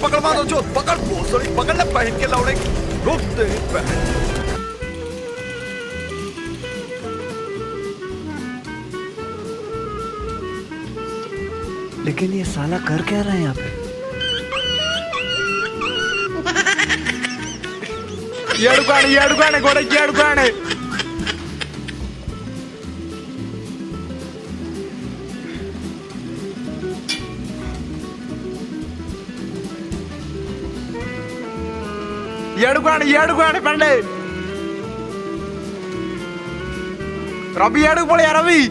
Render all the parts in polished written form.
पकड़ मारो जो पकड़ भोसड़ी पकड़ ले पहन के लौड़े रुक तेरी बहन। लेकिन ये साला कर क्या रहा है यहाँ पे? ఏడుకానే గొడవకి ఏడుకానే ఏడుకానే పండే రవి ఏడుకు పోయా రవి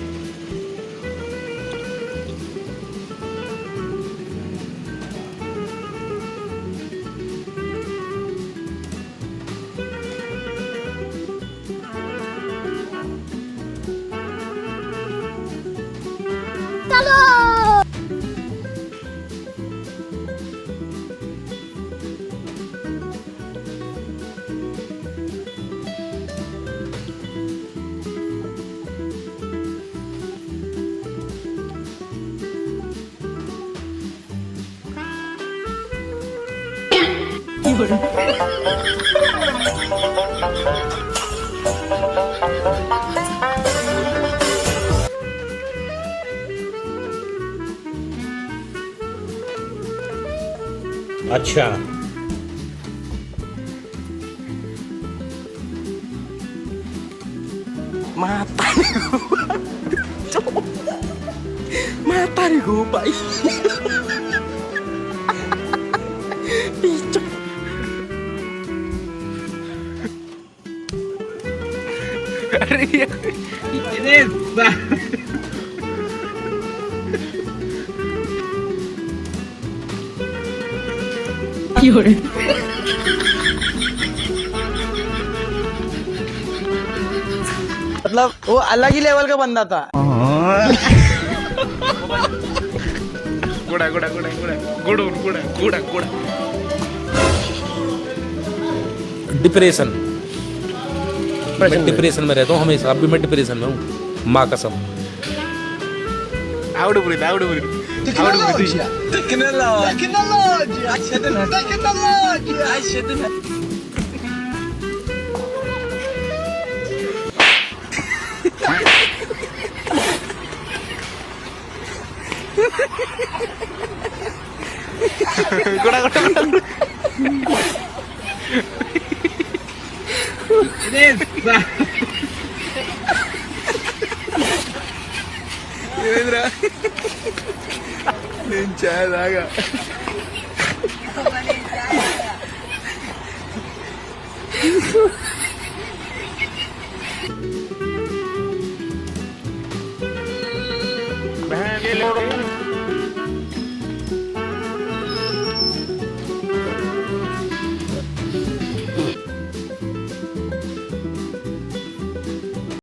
अच्छा mata nih gue pak picok ini मतलब वो अलग ही लेवल का बंदा था। गुड़ा गुड़ा गुड़ा गुड़ा गुड़ा गुड़ा गुड़ा गुड़ा डिप्रेशन मैं डिप्रेशन में रहता हूँ हमेशा। अब भी मैं डिप्रेशन में हूँ माँ कसम। आवड़ बुरी टेक्नोलॉजी गुड़ा गुड़ा నేను చాయ్ తాగా बहन